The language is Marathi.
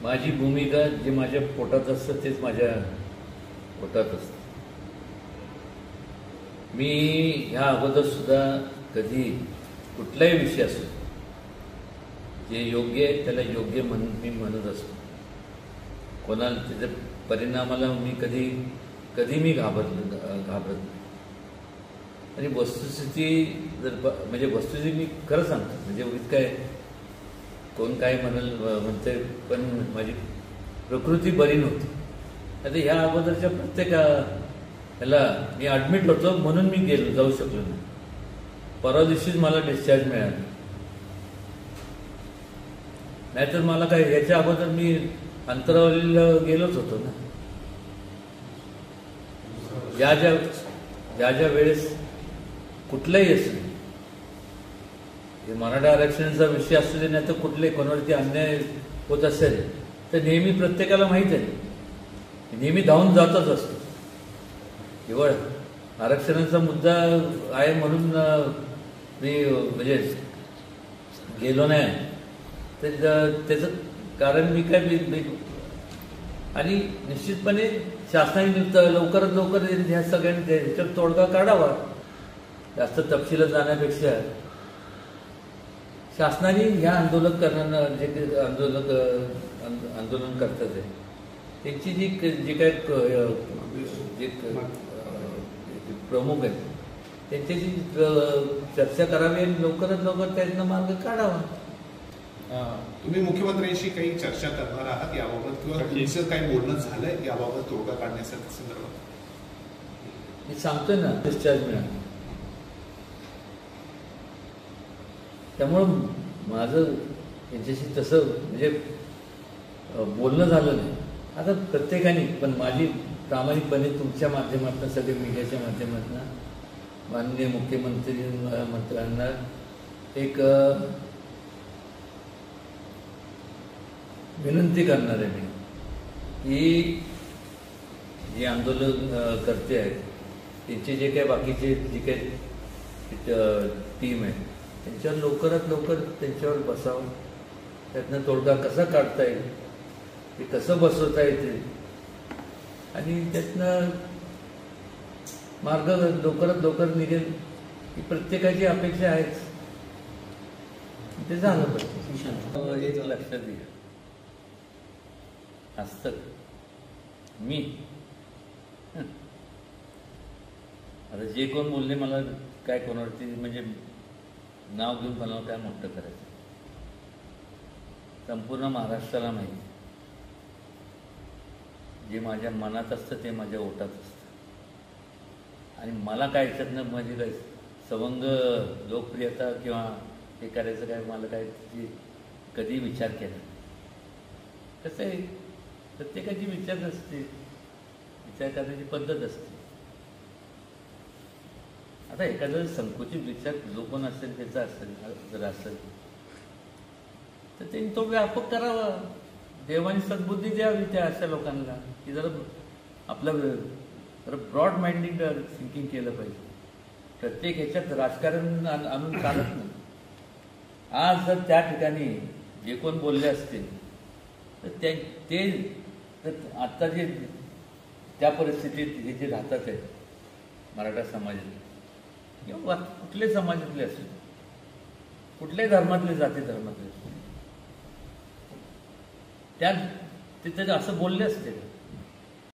माझी भूमिका जे माझ्या पोटात असतं तेच माझ्या पोटात असतं. मी ह्या अगोदरसुद्धा कधी कुठलाही विषय असो जे योग्य आहे त्याला योग्य मी म्हणत असतो. कोणाला त्याच्या परिणामाला मी कधी मी घाबरत नाही. आणि वस्तुस्थिती जर म्हणजे वस्तुस्थिती मी खरं सांगतो, म्हणजे उगीच काय कोण काय म्हणते, पण माझी प्रकृती बरी नव्हती. आता ह्या अगोदरच्या प्रत्येक ह्याला मी ॲडमिट होतो म्हणून मी जाऊ शकलो नाही. परवा दिवशीच मला डिस्चार्ज मिळाला, नाहीतर मला काय ह्याच्या अगोदर मी अंतरावलीला गेलोच होतो ना. ज्या ज्या वेळेस कुठलंही असेल, हे मराठा आरक्षणाचा विषय असू दे नाही तर कुठले कोणावरती अन्याय होत असेल तर नेहमी प्रत्येकाला माहीत आहे, नेहमी धावून जातच असतो. केवळ आरक्षणाचा मुद्दा आहे म्हणून मी म्हणजे गेलो नाही, तर त्याचं कारण मी काय आणि निश्चितपणे शासनाने लवकरात लवकर ह्या सगळ्यांनी त्याच्यावर तोडगा काढावा. जास्त तपशिलात जाण्यापेक्षा शासनाने ह्या आंदोलन करणाऱ्या जे आंदोलन करतात आहे त्यांची जी काय जे प्रमुख आहेत त्यांच्याशी चर्चा करावी आणि लवकरात लवकर त्यांना मार्ग काढावा. तुम्ही मुख्यमंत्र्यांशी काही चर्चा करणार आहात याबाबत, किंवा तुमचं काही बोलणं झालंय याबाबत तोडगा काढण्याच्या संदर्भात? मी सांगतोय ना, डिस्चार्ज मिळाला. त्यामुळं माझं यांच्याशी तसं म्हणजे बोलणं झालं नाही. आता प्रत्येकाने, पण माझी प्रामाणिकपणे तुमच्या माध्यमातून, सगळे मीडियाच्या माध्यमातून माननीय मंत्र्यांना एक विनंती करणार आहे मी की जे आंदोलन करते आहेत त्यांचे जे काही बाकीचे जी काही टीम आहे त्यांच्यावर लवकरात लवकर त्यांच्यावर बसावं, त्यातनं तोडगा कसा काढता येईल, ते कसं बसवता येते आणि त्यातनं मार्ग लवकरात लवकर निघेल ही प्रत्येकाची अपेक्षा आहेच. ते झालं पाहिजे. एक लक्षात घ्या, हस्तक मी आता जे कोण बोलले मला काय कोणावरती म्हणजे नाव घेऊन मला काय मोठं करायचं, संपूर्ण महाराष्ट्राला माहिती जे माझ्या मनात असतं ते माझ्या ओटात असतं. आणि मला काय याच्यातनं म्हणजे काय सवंग लोकप्रियता किंवा हे करायचं काय मला काय कधी विचार केला. कसं आहे, प्रत्येकाची विचार असते, विचार करण्याची पद्धत असते. आता एखादा संकुचित विचार जो कोण असेल त्याचा असेल, जर असेल तर त्यांनी तो व्यापक करावा. देवाने सद्बुद्धी द्यावी त्या अशा लोकांना की जरा आपलं जरा ब्रॉड माइंडिंग थिंकिंग केलं पाहिजे. प्रत्येक ह्याच्यात राजकारण आणून चालत नाही. आज जर त्या ठिकाणी जे कोण बोलले असतील तर ते आत्ता जे त्या परिस्थितीत हे जे राहतात आहेत मराठा समाजात किंवा कुठल्याही समाजातले असतील, कुठल्याही धर्मातले, जाती धर्मातले असतील, त्या तिथे असं बोलले असते